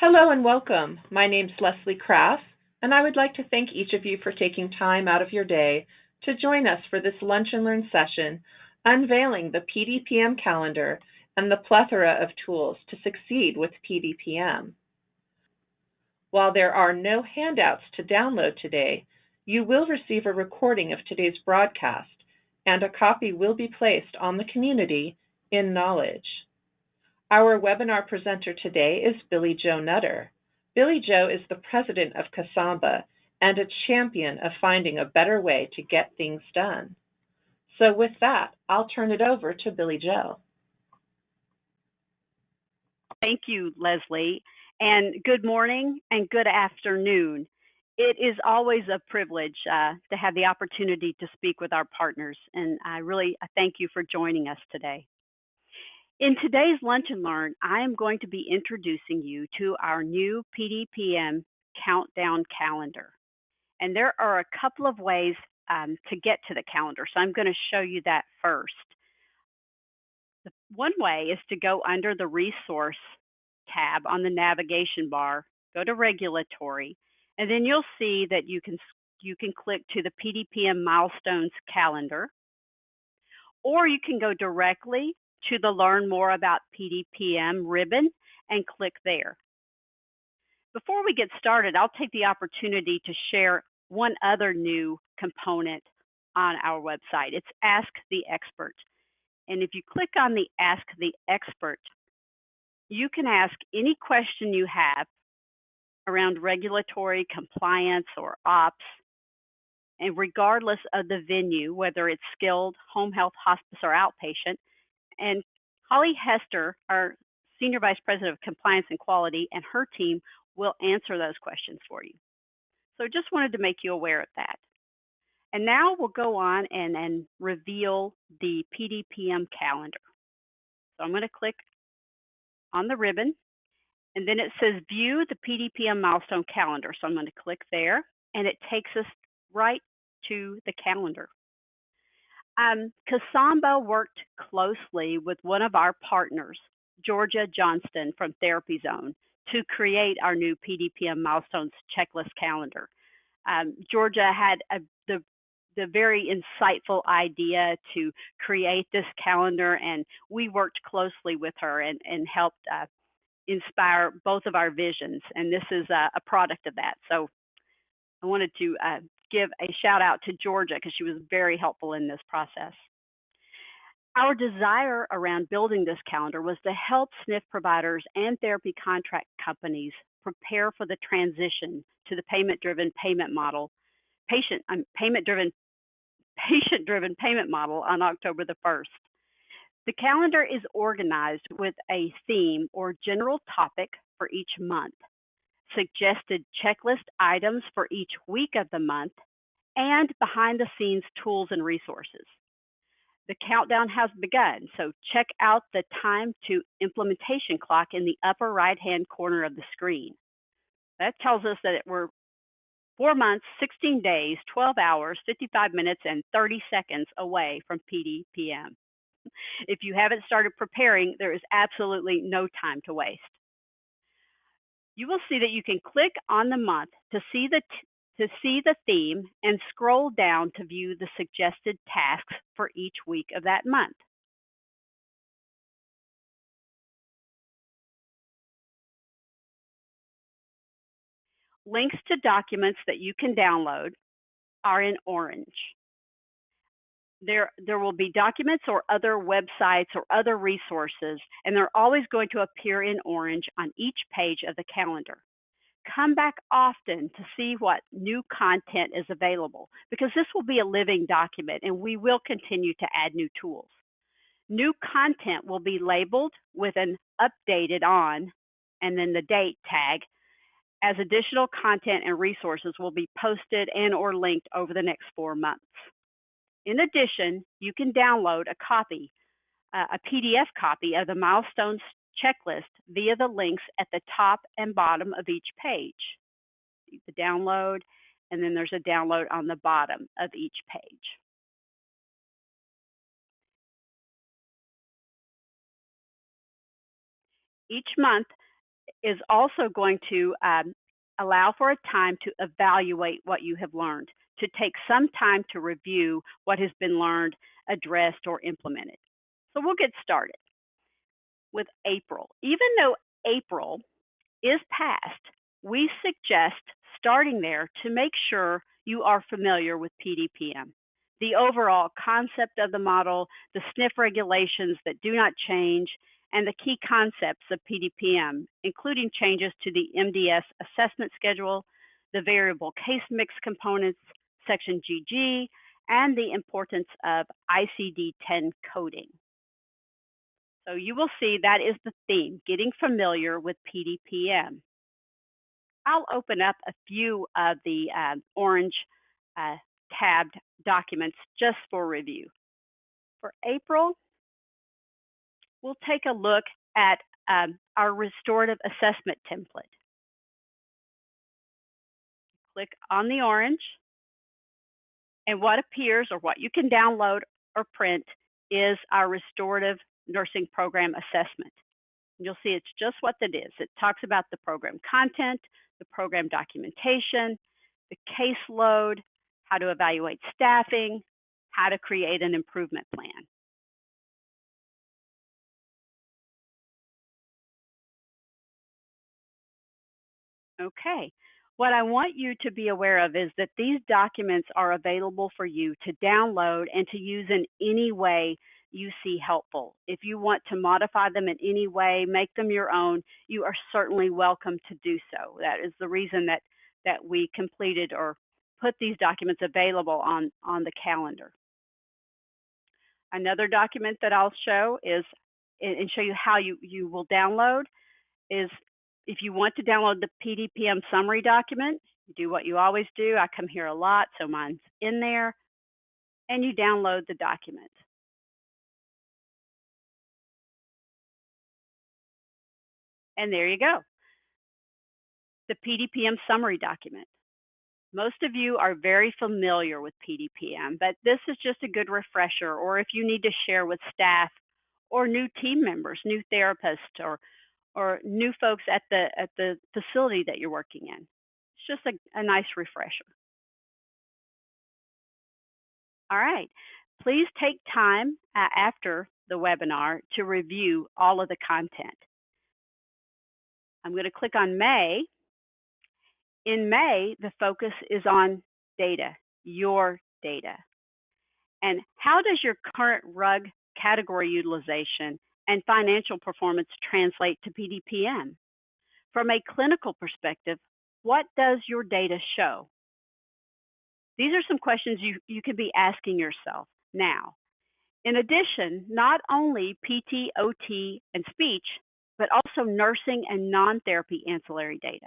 Hello and welcome. My name's Leslie Kraft, and I would like to thank each of you for taking time out of your day to join us for this Lunch and Learn session, Unveiling the PDPM Calendar and the Plethora of Tools to Succeed with PDPM. While there are no handouts to download today, you will receive a recording of today's broadcast, and a copy will be placed on the community in Knowledge. Our webinar presenter today is Billie Jo Nutter. Billie Jo is the president of Casamba and a champion of finding a better way to get things done. So with that, I'll turn it over to Billie Jo. Thank you, Leslie, and good morning and good afternoon. It is always a privilege to have the opportunity to speak with our partners, and I thank you for joining us today. In today's Lunch and Learn, I am going to be introducing you to our new PDPM countdown calendar. And there are a couple of ways to get to the calendar, so I'm going to show you that first. One way is to go under the Resource tab on the navigation bar, go to Regulatory, and then you'll see that you can click to the PDPM Milestones Calendar, or you can go directly to the Learn More About PDPM ribbon and click there. Before we get started, I'll take the opportunity to share one other new component on our website. It's Ask the Expert. And if you click on the Ask the Expert, you can ask any question you have around regulatory compliance or ops, and regardless of the venue, whether it's skilled, home health, hospice, or outpatient. And Holly Hester, our Senior Vice President of Compliance and Quality, and her team will answer those questions for you. So just wanted to make you aware of that. And now we'll go on and reveal the PDPM calendar. So I'm going to click on the ribbon, and then it says View the PDPM Milestone Calendar. So I'm going to click there, and it takes us right to the calendar. Casamba worked closely with one of our partners, Georgia Johnston from Therapy Zone, to create our new PDPM Milestones Checklist Calendar. Georgia had the very insightful idea to create this calendar, and we worked closely with her and helped inspire both of our visions, and this is a product of that. So I wanted to give a shout out to Georgia because she was very helpful in this process. Our desire around building this calendar was to help SNF providers and therapy contract companies prepare for the transition to the patient-driven payment model on October the 1st. The calendar is organized with a theme or general topic for each month, suggested checklist items for each week of the month, and behind-the-scenes tools and resources. The countdown has begun, so check out the time to implementation clock in the upper right-hand corner of the screen. That tells us that we're 4 months, 16 days, 12 hours, 55 minutes, and 30 seconds away from PDPM. If you haven't started preparing, there is absolutely no time to waste. You will see that you can click on the month to see the theme and scroll down to view the suggested tasks for each week of that month. Links to documents that you can download are in orange. There will be documents or other websites or other resources, and they're always going to appear in orange on each page of the calendar. Come back often to see what new content is available, because this will be a living document and we will continue to add new tools. New content will be labeled with an updated on and then the date tag, as additional content and resources will be posted and or linked over the next 4 months. In addition, you can download a PDF copy of the milestones checklist via the links at the top and bottom of each page. The download, and then there's a download on the bottom of each page. Each month, is also going to allow for a time to evaluate what you have learned, to take some time to review what has been learned, addressed, or implemented. So we'll get started with April. Even though April is past, we suggest starting there to make sure you are familiar with PDPM. The overall concept of the model, the SNF regulations that do not change, and the key concepts of PDPM, including changes to the MDS assessment schedule, the variable case mix components, section GG, and the importance of ICD-10 coding. So you will see that is the theme, getting familiar with PDPM. I'll open up a few of the orange tabbed documents just for review. For April, we'll take a look at our restorative assessment template. Click on the orange, and what appears or what you can download or print is our restorative nursing program assessment. You'll see it's just what it is. It talks about the program content, the program documentation, the caseload, how to evaluate staffing, how to create an improvement plan. Okay, what I want you to be aware of is that these documents are available for you to download and to use in any way you see helpful. If you want to modify them in any way, make them your own, you are certainly welcome to do so. That is the reason that we completed or put these documents available on the calendar. Another document that I'll show is, and show you how you will download, is if you want to download the PDPM summary document, you do what you always do. I come here a lot, so mine's in there, and you download the document. And there you go, the PDPM summary document. Most of you are very familiar with PDPM, but this is just a good refresher, or if you need to share with staff or new team members, new therapists, or new folks at the facility that you're working in. It's just a nice refresher. All right, please take time after the webinar to review all of the content. I'm going to click on May. In May, the focus is on data, your data. And how does your current RUG category utilization and financial performance translate to PDPM? From a clinical perspective, what does your data show? These are some questions you could be asking yourself now. In addition, not only PT, OT, and speech, but also nursing and non-therapy ancillary data.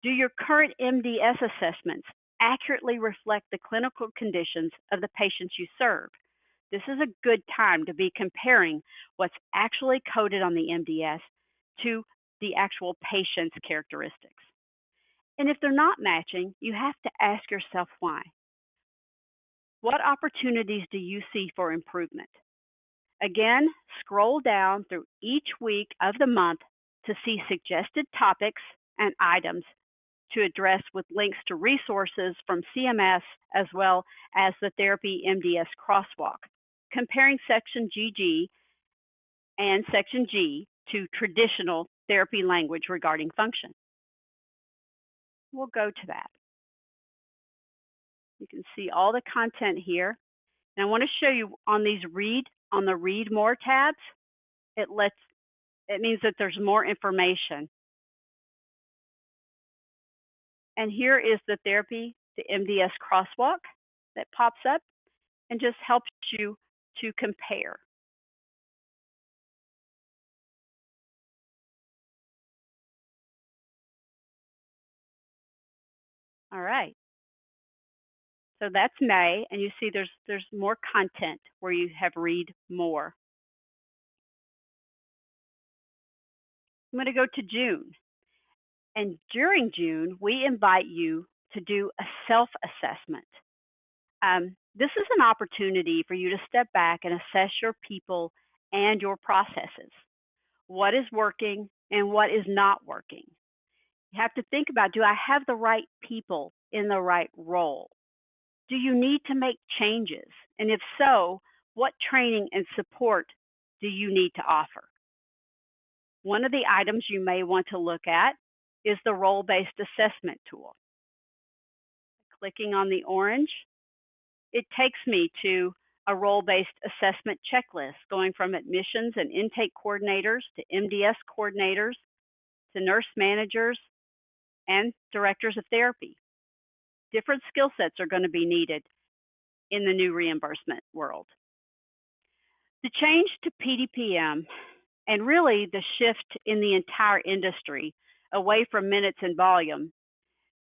Do your current MDS assessments accurately reflect the clinical conditions of the patients you serve? This is a good time to be comparing what's actually coded on the MDS to the actual patient's characteristics. And if they're not matching, you have to ask yourself why. What opportunities do you see for improvement? Again, scroll down through each week of the month to see suggested topics and items to address with links to resources from CMS as well as the Therapy MDS Crosswalk, comparing Section GG and Section G to traditional therapy language regarding function. We'll go to that. You can see all the content here. And I want to show you on these on the Read More tabs, it means that there's more information. And here is the Therapy, the MDS Crosswalk that pops up and just helps you to compare. All right. So that's May, and you see there's more content where you have Read More. I'm going to go to June. And during June, we invite you to do a self-assessment. This is an opportunity for you to step back and assess your people and your processes. What is working? and what is not working. You have to think about, do I have the right people in the right role? Do you need to make changes? And if so, what training and support do you need to offer? One of the items you may want to look at is the role-based assessment tool. Clicking on the orange, it takes me to a role-based assessment checklist going from admissions and intake coordinators to MDS coordinators to nurse managers and directors of therapy. Different skill sets are going to be needed in the new reimbursement world. The change to PDPM and really the shift in the entire industry away from minutes and volume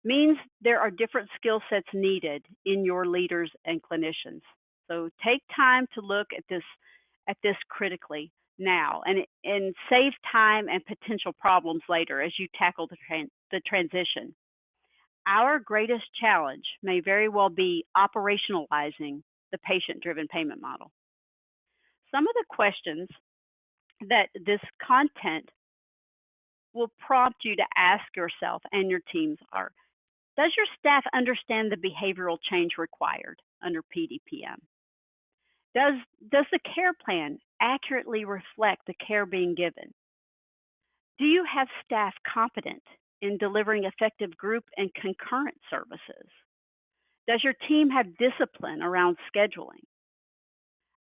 means there are different skill sets needed in your leaders and clinicians. So take time to look at this critically now and save time and potential problems later as you tackle the transition. Our greatest challenge may very well be operationalizing the patient-driven payment model. Some of the questions that this content will prompt you to ask yourself and your teams are, does your staff understand the behavioral change required under PDPM? Does the care plan accurately reflect the care being given? Do you have staff competent in delivering effective group and concurrent services? Does your team have discipline around scheduling?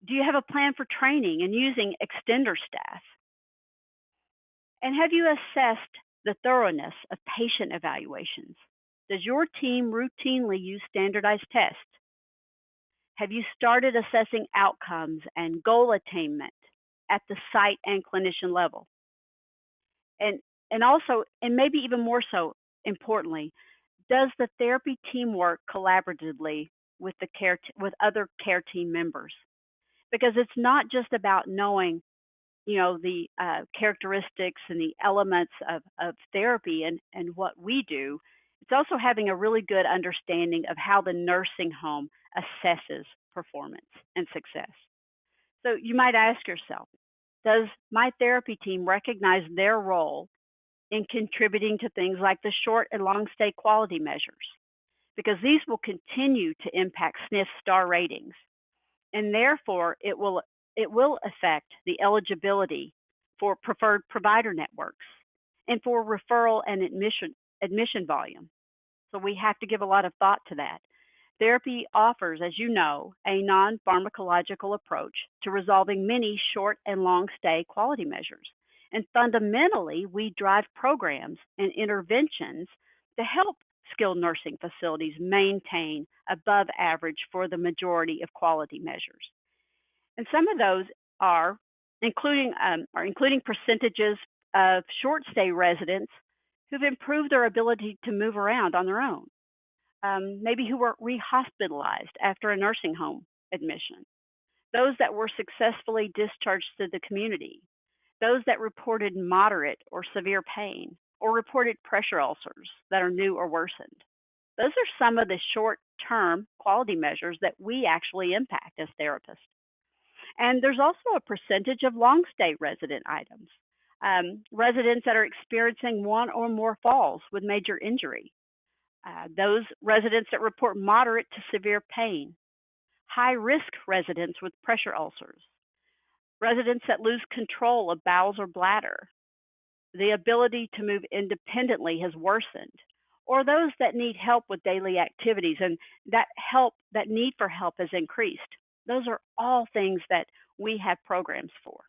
Do you have a plan for training and using extender staff? And have you assessed the thoroughness of patient evaluations? Does your team routinely use standardized tests? Have you started assessing outcomes and goal attainment at the site and clinician level? And also, and maybe even more so importantly, does the therapy team work collaboratively with other care team members? Because it's not just about knowing, the characteristics and the elements of therapy and what we do. It's also having a really good understanding of how the nursing home assesses performance and success. So you might ask yourself, does my therapy team recognize their role in contributing to things like the short and long stay quality measures? Because these will continue to impact SNF star ratings, and therefore it will affect the eligibility for preferred provider networks and for referral and admission volume. So we have to give a lot of thought to that. Therapy offers, as you know, a non-pharmacological approach to resolving many short and long stay quality measures. And fundamentally, we drive programs and interventions to help skilled nursing facilities maintain above average for the majority of quality measures. And some of those are including percentages of short stay residents who've improved their ability to move around on their own, maybe who were rehospitalized after a nursing home admission, those that were successfully discharged to the community, those that reported moderate or severe pain, or reported pressure ulcers that are new or worsened. Those are some of the short-term quality measures that we actually impact as therapists. And there's also a percentage of long-stay resident items, residents that are experiencing one or more falls with major injury, those residents that report moderate to severe pain, high-risk residents with pressure ulcers, residents that lose control of bowels or bladder, the ability to move independently has worsened, or those that need help with daily activities and that need for help has increased. Those are all things that we have programs for.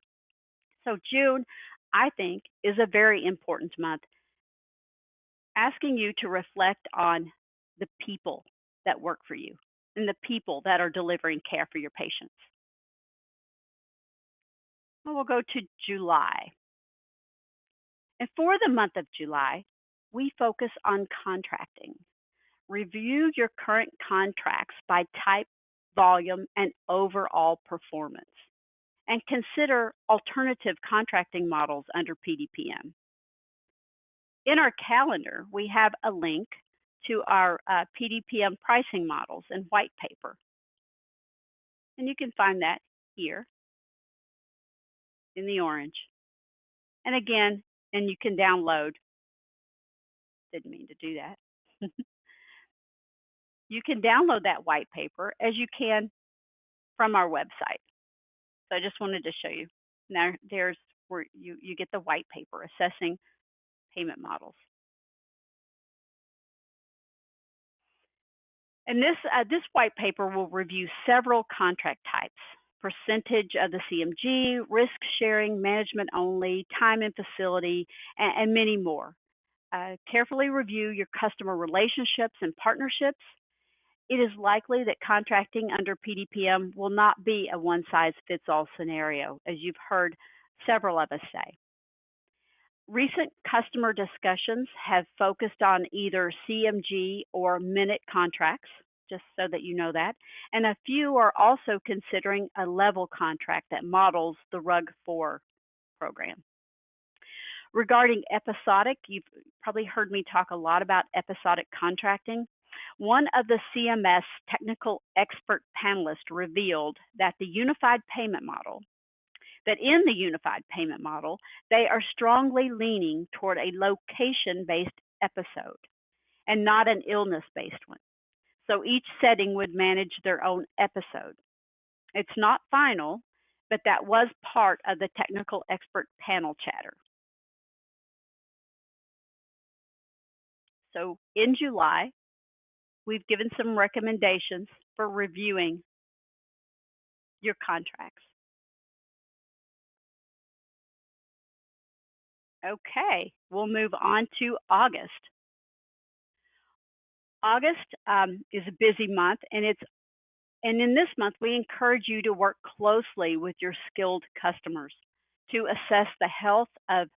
So June, I think, is a very important month, asking you to reflect on the people that work for you and the people that are delivering care for your patients. Well, we'll go to July. And for the month of July, we focus on contracting. Review your current contracts by type, volume, and overall performance, and consider alternative contracting models under PDPM. In our calendar, we have a link to our PDPM pricing models and white paper. And you can find that here in the orange. And again, and you can download. Didn't mean to do that. You can download that white paper as you can from our website. So I just wanted to show you. Now there's where you get the white paper, Assessing Payment Models. And this white paper will review several contract types: percentage of the CMG, risk sharing, management only, time and facility, and many more. Carefully review your customer relationships and partnerships. It is likely that contracting under PDPM will not be a one-size-fits-all scenario, as you've heard several of us say. Recent customer discussions have focused on either CMG or minute contracts, just so that you know that, and a few are also considering a level contract that models the RUG-4 program. Regarding episodic, you've probably heard me talk a lot about episodic contracting. One of the CMS technical expert panelists revealed that in the unified payment model, they are strongly leaning toward a location-based episode and not an illness-based one. So each setting would manage their own episode. It's not final, but that was part of the technical expert panel chatter. So in July, we've given some recommendations for reviewing your contracts. Okay, we'll move on to August. August is a busy month, and in this month, we encourage you to work closely with your skilled customers to assess the health of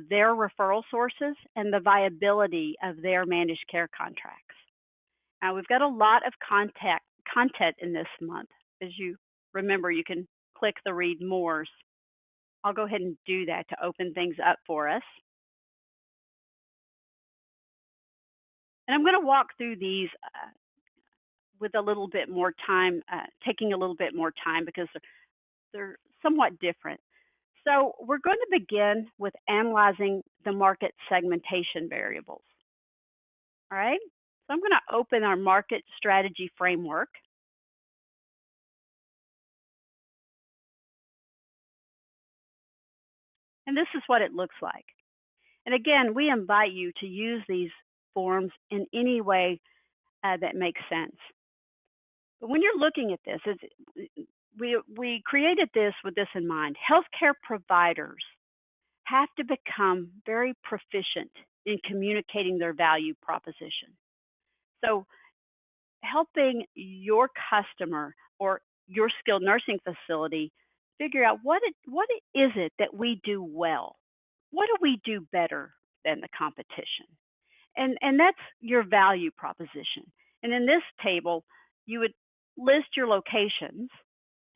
their referral sources and the viability of their managed care contracts. Now, we've got a lot of content in this month. As you remember, you can click the Read Mores. I'll go ahead and do that to open things up for us. And I'm going to walk through these with a little bit more time, taking a little bit more time because they're somewhat different. So we're going to begin with analyzing the market segmentation variables. All right, so I'm going to open our market strategy framework. And this is what it looks like. And again, we invite you to use these forms in any way that makes sense. But when you're looking at this, we created this with this in mind. Healthcare providers have to become very proficient in communicating their value proposition. So helping your customer or your skilled nursing facility figure out what is it that we do well? What do we do better than the competition? And that's your value proposition. And in this table, you would list your locations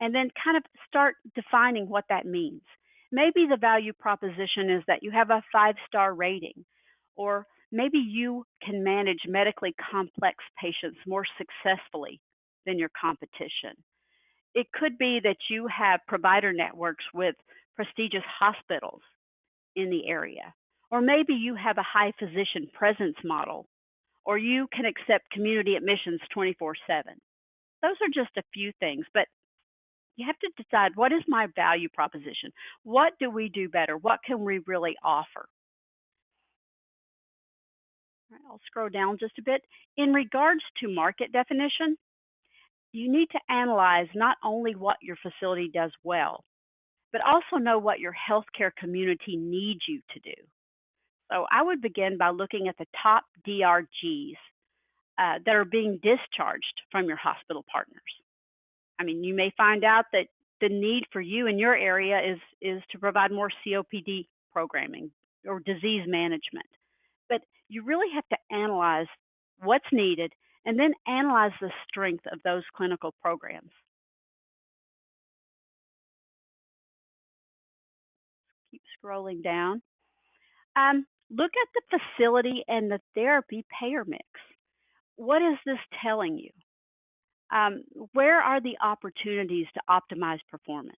and then kind of start defining what that means. Maybe the value proposition is that you have a 5-star rating, or maybe you can manage medically complex patients more successfully than your competition. It could be that you have provider networks with prestigious hospitals in the area, or maybe you have a high physician presence model, or you can accept community admissions 24/7. Those are just a few things, but you have to decide, what is my value proposition? What do we do better? What can we really offer? All right, I'll scroll down just a bit. In regards to market definition, you need to analyze not only what your facility does well, but also know what your healthcare community needs you to do. So I would begin by looking at the top DRGs that are being discharged from your hospital partners. I mean, you may find out that the need for you in your area is to provide more COPD programming or disease management. But you really have to analyze what's needed and then analyze the strength of those clinical programs. Keep scrolling down. Look at the facility and the therapy payer mix. What is this telling you? Where are the opportunities to optimize performance?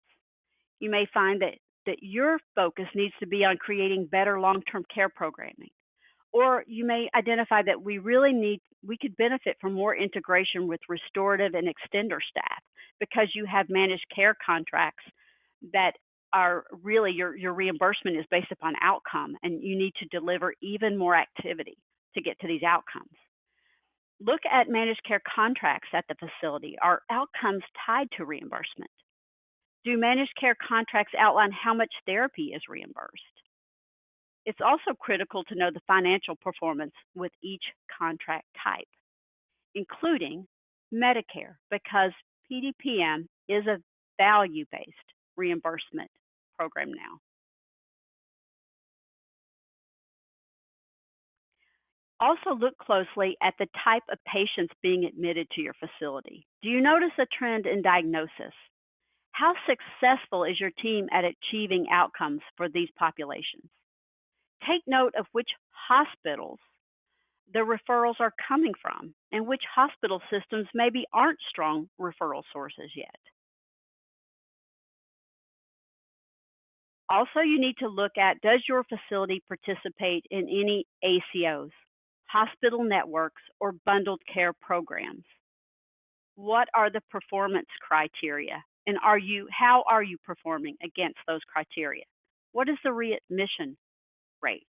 You may find that that your focus needs to be on creating better long-term care programming. Or you may identify that we could benefit from more integration with restorative and extender staff because you have managed care contracts that are really your reimbursement is based upon outcome, and you need to deliver even more activity to get to these outcomes. Look at managed care contracts at the facility. Are outcomes tied to reimbursement? Do managed care contracts outline how much therapy is reimbursed? It's also critical to know the financial performance with each contract type, including Medicare, because PDPM is a value-based reimbursement program now. Also look closely at the type of patients being admitted to your facility. Do you notice a trend in diagnosis? How successful is your team at achieving outcomes for these populations? Take note of which hospitals the referrals are coming from and which hospital systems maybe aren't strong referral sources yet. Also, you need to look at, does your facility participate in any ACOs, hospital networks, or bundled care programs? What are the performance criteria? And how are you performing against those criteria? What is the readmission rate?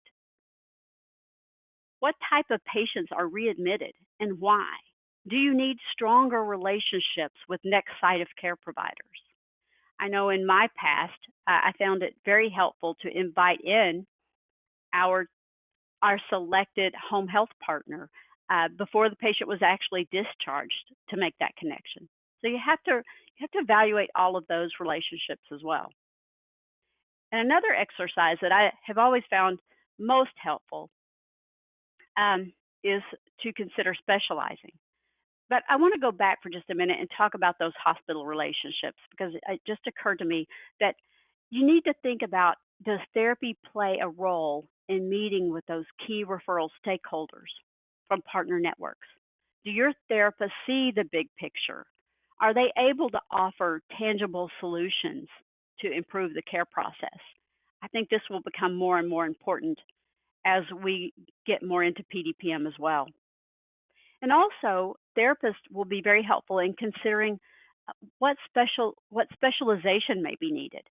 What type of patients are readmitted and why? Do you need stronger relationships with next site of care providers? I know in my past, I found it very helpful to invite in our selected home health partner before the patient was actually discharged to make that connection. So you have to evaluate all of those relationships as well. And another exercise that I have always found most helpful is to consider specializing. But I want to go back for just a minute and talk about those hospital relationships, because it just occurred to me that you need to think about, does therapy play a role in meeting with those key referral stakeholders from partner networks? Do your therapists see the big picture? Are they able to offer tangible solutions to improve the care process? I think this will become more and more important as we get more into PDPM as well. And also, therapists will be very helpful in considering what specialization may be needed.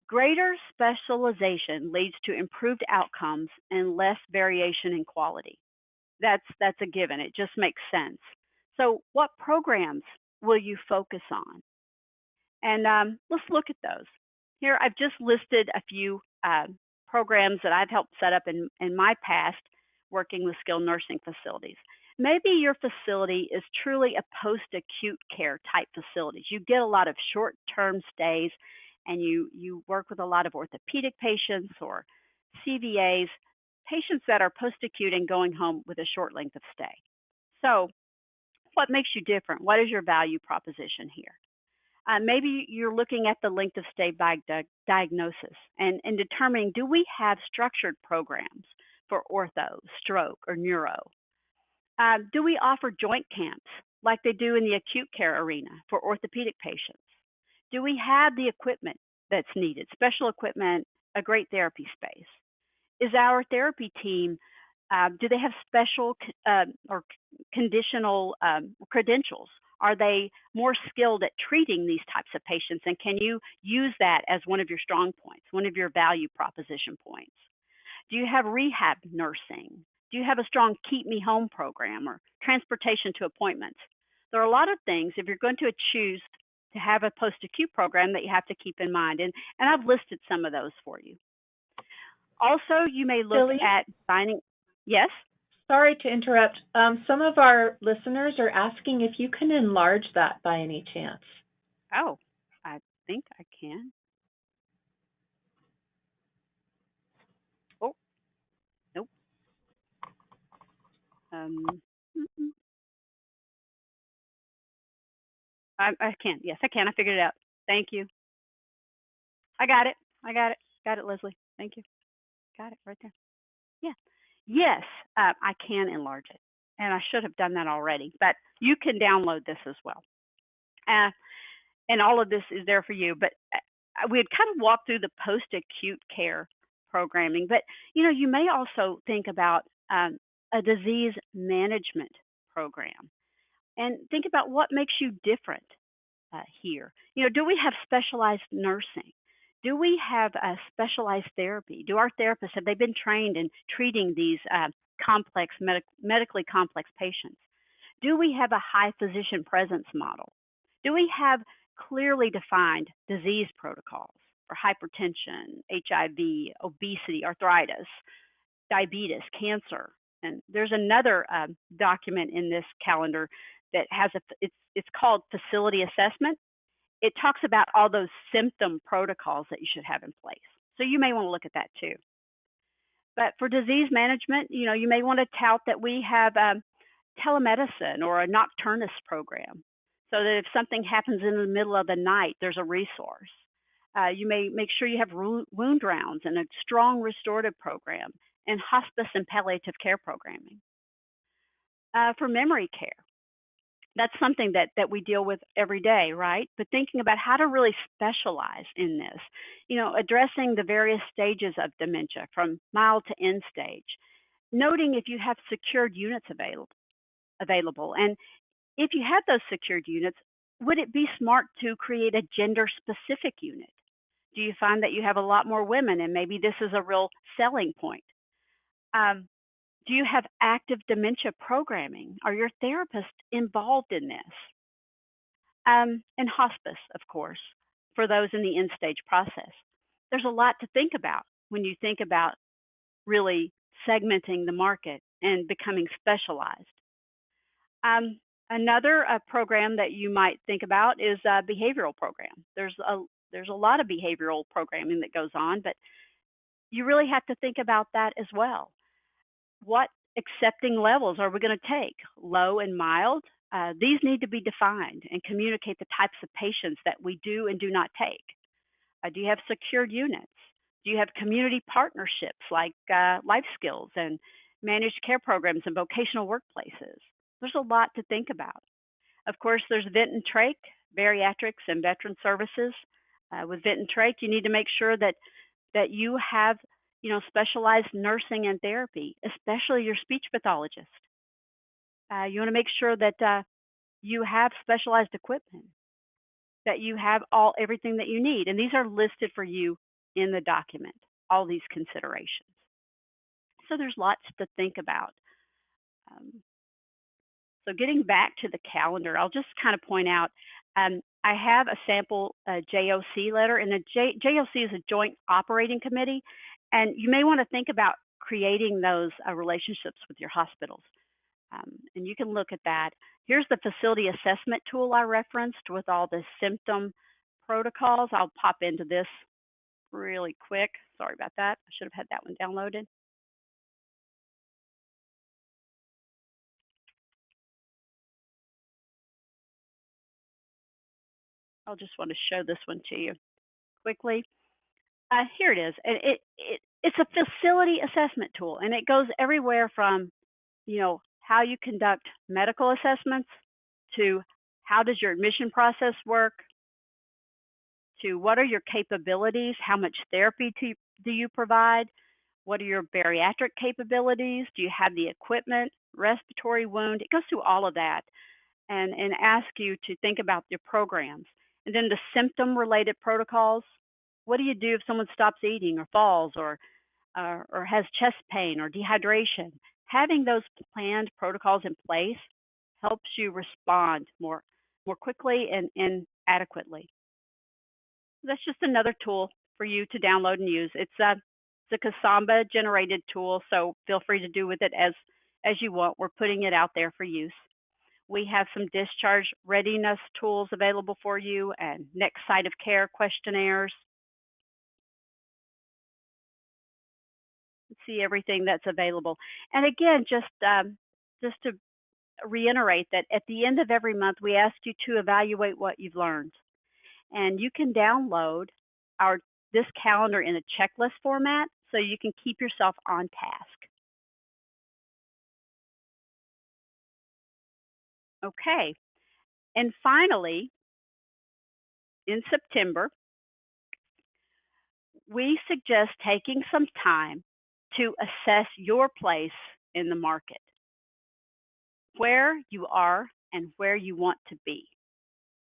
Greater specialization leads to improved outcomes and less variation in quality. That's a given. It just makes sense. So what programs will you focus on? And let's look at those. Here, I've just listed a few programs that I've helped set up in my past working with skilled nursing facilities. Maybe your facility is truly a post-acute care type facility. You get a lot of short-term stays, and you work with a lot of orthopedic patients or CVAs, patients that are post-acute and going home with a short length of stay. So what makes you different? What is your value proposition here? Maybe you're looking at the length of stay by diagnosis and determining, do we have structured programs for ortho, stroke, or neuro? Do we offer joint camps like they do in the acute care arena for orthopedic patients? Do we have the equipment that's needed, special equipment, a great therapy space? Is our therapy team, do they have special or conditional credentials? Are they more skilled at treating these types of patients? And can you use that as one of your strong points, one of your value proposition points? Do you have rehab nursing? Do you have a strong Keep Me Home program or transportation to appointments? There are a lot of things, if you're going to choose to have a post-acute program, that you have to keep in mind. And I've listed some of those for you. Also, you may look at finding, yes? Sorry to interrupt. Some of our listeners are asking if you can enlarge that by any chance. Oh, I think I can. Oh, nope. I can. Yes, I can. I figured it out. Thank you. I got it. Got it, Leslie. Thank you. Got it right there. Yeah. Yes, I can enlarge it. And I should have done that already. But you can download this as well. And all of this is there for you. But we had kind of walked through the post-acute care programming, but you may also think about a disease management program, and think about what makes you different here. Do we have specialized nursing? Do we have specialized therapy? Do our therapists, have they been trained in treating these medically complex patients? Do we have a high physician presence model? Do we have clearly defined disease protocols for hypertension, HIV, obesity, arthritis, diabetes, cancer? And there's another document in this calendar that has it's called facility assessment. It talks about all those symptom protocols that you should have in place. So you may want to look at that too. But for disease management, you may want to tout that we have telemedicine or a nocturnist program, so that if something happens in the middle of the night, there's a resource. You may make sure you have wound rounds and a strong restorative program, and hospice and palliative care programming. For memory care, that's something that we deal with every day, right? But thinking about how to really specialize in this, addressing the various stages of dementia from mild to end stage, noting if you have secured units available. And if you have those secured units, would it be smart to create a gender-specific unit? Do you find that you have a lot more women, and maybe this is a real selling point? Do you have active dementia programming? Are your therapists involved in this? And hospice, of course, for those in the end-stage process. There's a lot to think about when you think about really segmenting the market and becoming specialized. Another program that you might think about is a behavioral program. There's a lot of behavioral programming that goes on, but you really have to think about that as well. What accepting levels are we going to take? Low and mild? These need to be defined and communicate the types of patients that we do and do not take. Do you have secured units? Do you have community partnerships like life skills and managed care programs and vocational workplaces? There's a lot to think about. Of course, there's vent and trach, bariatrics, and veteran services. With vent and trach, you need to make sure that you have specialized nursing and therapy, especially your speech pathologist. You want to make sure that you have specialized equipment, that you have everything that you need. And these are listed for you in the document, all these considerations. So there's lots to think about. So getting back to the calendar, I'll just kind of point out, I have a sample JOC letter, and the JOC is a Joint Operating Committee, and you may want to think about creating those relationships with your hospitals. And you can look at that. Here's the facility assessment tool I referenced with all the symptom protocols. I'll pop into this really quick. Sorry about that. I should have had that one downloaded. I'll just want to show this one to you quickly. Here it is. And it's a facility assessment tool, and it goes everywhere from, how you conduct medical assessments, to how does your admission process work, to what are your capabilities, how much therapy do you provide, what are your bariatric capabilities, do you have the equipment, respiratory wound. It goes through all of that and ask you to think about your programs. And then the symptom-related protocols. What do you do if someone stops eating or falls or has chest pain or dehydration? Having those planned protocols in place helps you respond more quickly and adequately. That's just another tool for you to download and use. It's a Casamba generated tool, so feel free to do with it as you want. We're putting it out there for use. We have some discharge readiness tools available for you and next site of care questionnaires. See everything that's available. And again, just to reiterate that at the end of every month, we ask you to evaluate what you've learned. And you can download this calendar in a checklist format so you can keep yourself on task. Okay. And finally, in September, we suggest taking some time to assess your place in the market, where you are and where you want to be.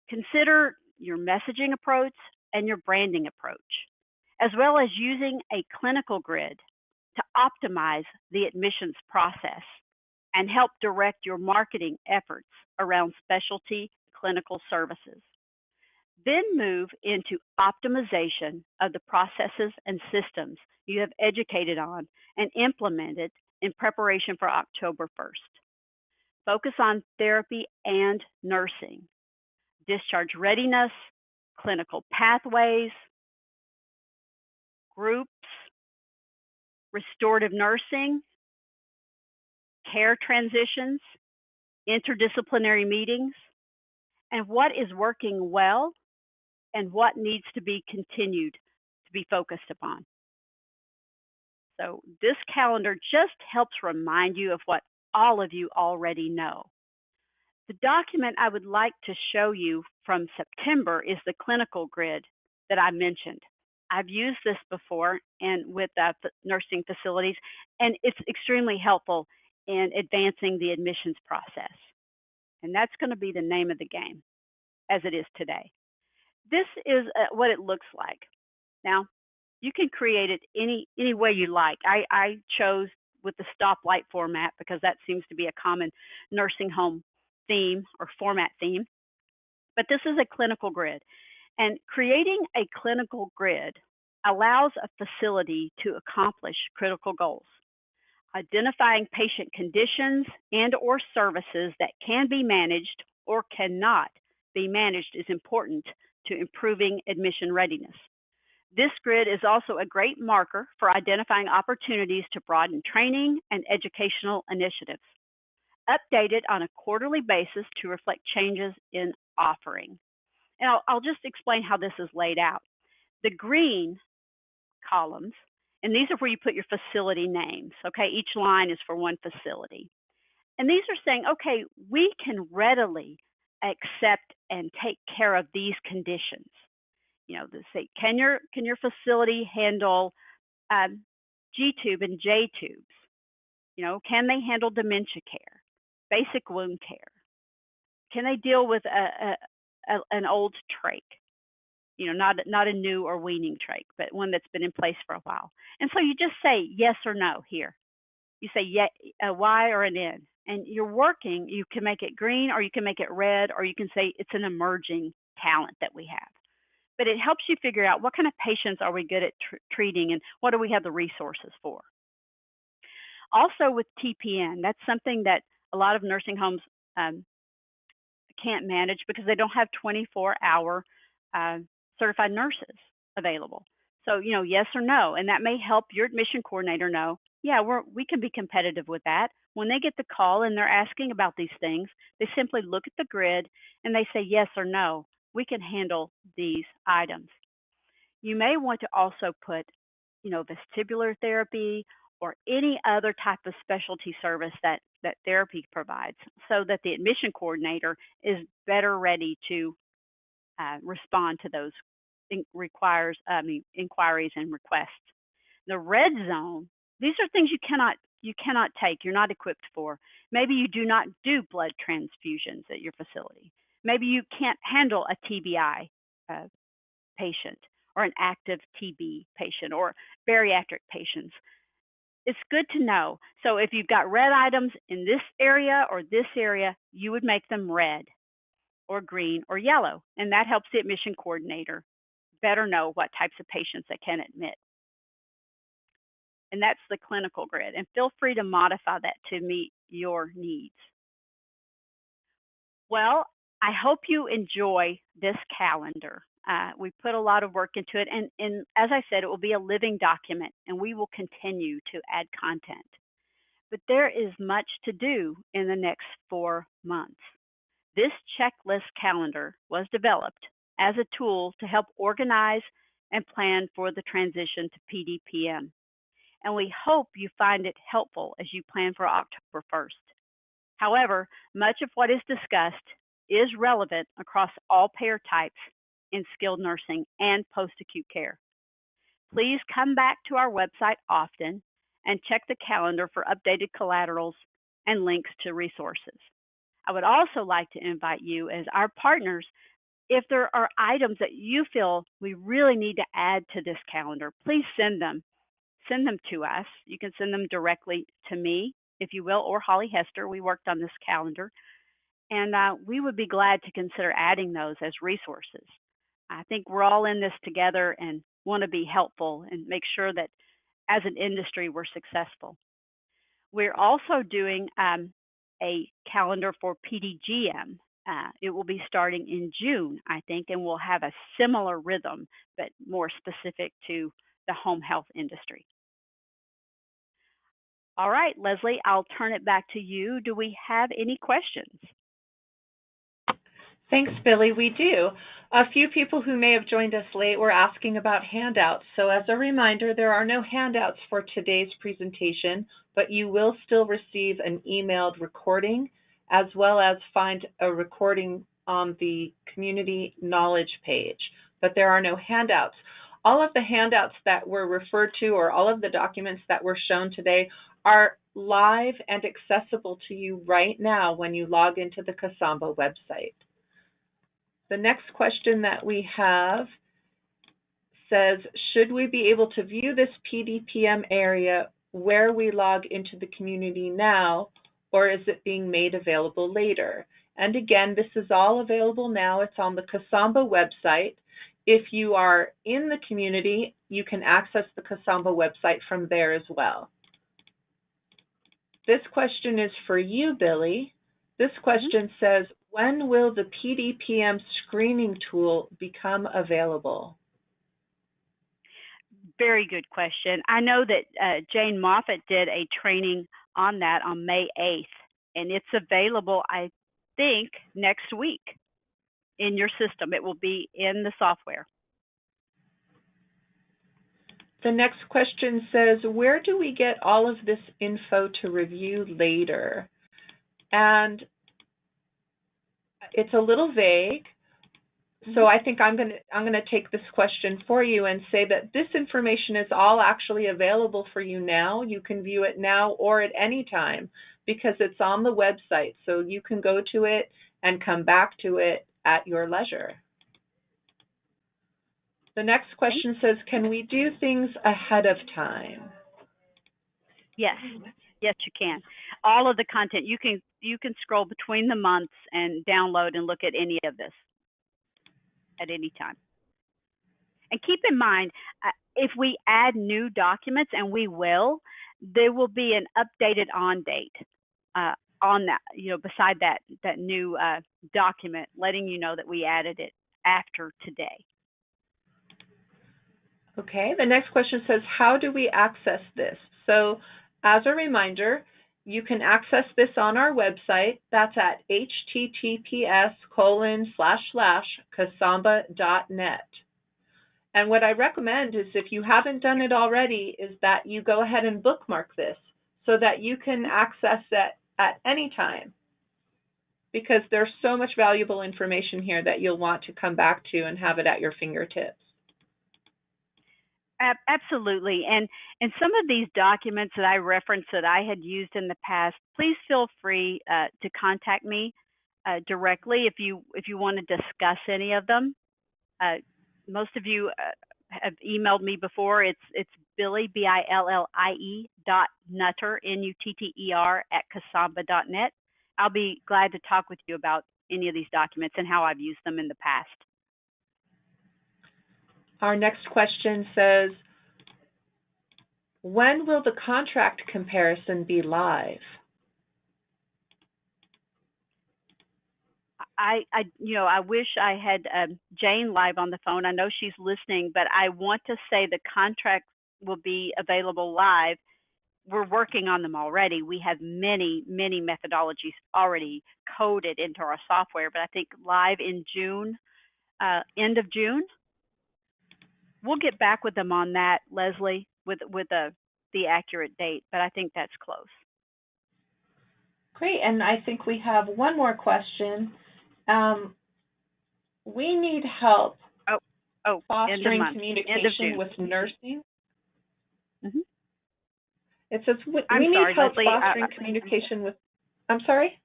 Consider your messaging approach and your branding approach, as well as using a clinical grid to optimize the admissions process and help direct your marketing efforts around specialty clinical services. Then move into optimization of the processes and systems you have educated on and implemented in preparation for October 1st. Focus on therapy and nursing, discharge readiness, clinical pathways, groups, restorative nursing, care transitions, interdisciplinary meetings, and what is working well and what needs to be continued to be focused upon. So this calendar just helps remind you of what all of you already know. The document I would like to show you from September is the clinical grid that I mentioned. I've used this before and with nursing facilities, and it's extremely helpful in advancing the admissions process. And that's going to be the name of the game as it is today. This is what it looks like. Now, you can create it any way you like. I chose with the stoplight format because that seems to be a common nursing home theme or format theme. But this is a clinical grid. And creating a clinical grid allows a facility to accomplish critical goals. Identifying patient conditions and or services that can be managed or cannot be managed is important to improving admission readiness. This grid is also a great marker for identifying opportunities to broaden training and educational initiatives. Update it on a quarterly basis to reflect changes in offering. And I'll just explain how this is laid out. The green columns, and these are where you put your facility names, okay? Each line is for one facility. And these are saying, okay, we can readily accept and take care of these conditions. You know, they say, can your facility handle G-tube and J-tubes? You know, can they handle dementia care, basic wound care? Can they deal with an old trach? You know, not a new or weaning trach, but one that's been in place for a while. And so you just say yes or no here. You say a Y or an N. And you're working, you can make it green or you can make it red, or you can say it's an emerging talent that we have. But it helps you figure out what kind of patients are we good at treating and what do we have the resources for. Also with TPN, that's something that a lot of nursing homes can't manage because they don't have 24-hour certified nurses available. So, you know, yes or no, and that may help your admission coordinator know, yeah, we can be competitive with that. When they get the call and they're asking about these things, they simply look at the grid and they say yes or no, we can handle these items. You may want to also put, you know, vestibular therapy or any other type of specialty service that therapy provides so that the admission coordinator is better ready to respond to those inquiries and requests. The red zone, these are things you cannot take, you're not equipped for. Maybe you do not do blood transfusions at your facility. Maybe you can't handle a TBI patient or an active TB patient or bariatric patients. It's good to know. So if you've got red items in this area or this area, you would make them red or green or yellow, and that helps the admission coordinator better know what types of patients they can admit. And that's the clinical grid, and feel free to modify that to meet your needs. Well, I hope you enjoy this calendar. We put a lot of work into it, and as I said, it will be a living document, and we will continue to add content. But there is much to do in the next 4 months. This checklist calendar was developed as a tool to help organize and plan for the transition to PDPM. And we hope you find it helpful as you plan for October 1st. However, much of what is discussed is relevant across all payer types in skilled nursing and post-acute care. Please come back to our website often and check the calendar for updated collaterals and links to resources. I would also like to invite you as our partners, if there are items that you feel we really need to add to this calendar, please send them. Send them to us. You can send them directly to me, if you will, or Holly Hester. We worked on this calendar, and we would be glad to consider adding those as resources. I think we're all in this together and want to be helpful and make sure that as an industry we're successful. We're also doing a calendar for PDGM. It will be starting in June, I think, and we'll have a similar rhythm, but more specific to the home health industry. All right, Leslie, I'll turn it back to you. Do we have any questions? Thanks, Billy. We do. A few people who may have joined us late were asking about handouts. So as a reminder, there are no handouts for today's presentation, but you will still receive an emailed recording, as well as find a recording on the community knowledge page. But there are no handouts. All of the handouts that were referred to, or all of the documents that were shown today, are live and accessible to you right now when you log into the Casamba website. The next question that we have says, should we be able to view this PDPM area where we log into the community now, or is it being made available later? And again, this is all available now. It's on the Casamba website. If you are in the community, you can access the Casamba website from there as well. This question is for you, Billy. This question says, when will the PDPM screening tool become available? Very good question. I know that Jane Moffett did a training on that on May 8th, and it's available, I think, next week in your system. It will be in the software. The next question says, where do we get all of this info to review later? And it's a little vague, so I think I'm going to take this question for you and say that this information is all actually available for you now. You can view it now or at any time because it's on the website, so you can go to it and come back to it at your leisure. The next question says, can we do things ahead of time? Yes. Yes, you can. All of the content, you can scroll between the months and download and look at any of this at any time. And keep in mind, if we add new documents, and we will, there will be an updated on date on that, beside that new document, letting you know that we added it after today. Okay, the next question says, how do we access this? So as a reminder, you can access this on our website. That's at https://casamba.net. And what I recommend is, if you haven't done it already, is that you go ahead and bookmark this so that you can access it at any time, because there's so much valuable information here that you'll want to come back to and have it at your fingertips. Absolutely. And some of these documents that I referenced that I had used in the past, please feel free to contact me directly if you want to discuss any of them. Most of you have emailed me before. It's Billie, BILLIE .nutter, NUTTER @casamba.net. I'll be glad to talk with you about any of these documents and how I've used them in the past. Our next question says, when will the contract comparison be live? I wish I had Jane live on the phone. I know she's listening, but I want to say the contract will be available live. We're working on them already. We have many, many methodologies already coded into our software, but I think live in June, end of June. We'll get back with them on that, Leslie, with the accurate date, but I think that's close. Great, and I think we have one more question. We need help. Oh, Oh, end of fostering month, end of communication June. with nursing. Hmm. It says I'm we need sorry, help Leslie. fostering communication with. I'm sorry.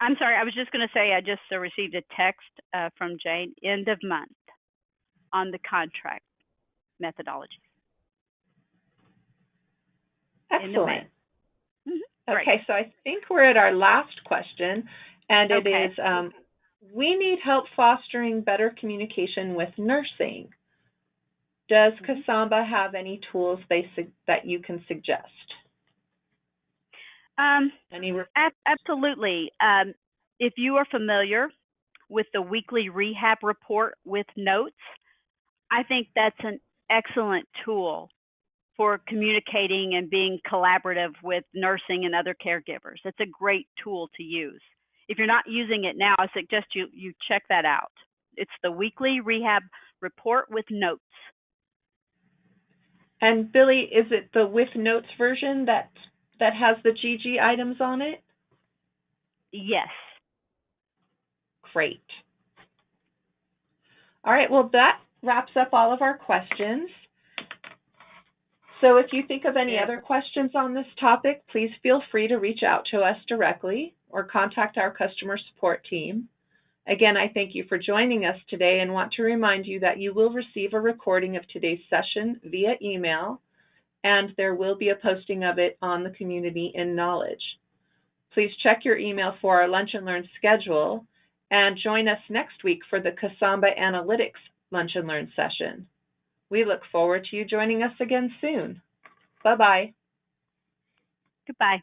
I'm sorry. I was just going to say I just received a text from Jane. End of month on the contract methodology. End of May. Excellent. Great. Okay, so I think we're at our last question, and it Okay. is, we need help fostering better communication with nursing. Does Casamba have any tools that you can suggest? Absolutely. If you are familiar with the weekly rehab report with notes, I think that's an excellent tool for communicating and being collaborative with nursing and other caregivers. It's a great tool to use. If you're not using it now, I suggest you check that out. It's the weekly rehab report with notes. And Billy, is it the with notes version that has the GG items on it? Yes. Great. All right, well, that wraps up all of our questions. So if you think of any other questions on this topic, please feel free to reach out to us directly or contact our customer support team. Again, I thank you for joining us today and want to remind you that you will receive a recording of today's session via email, and there will be a posting of it on the community in Knowledge. Please check your email for our Lunch and Learn schedule and join us next week for the Casamba Analytics Lunch and Learn session. We look forward to you joining us again soon. Bye-bye. Goodbye.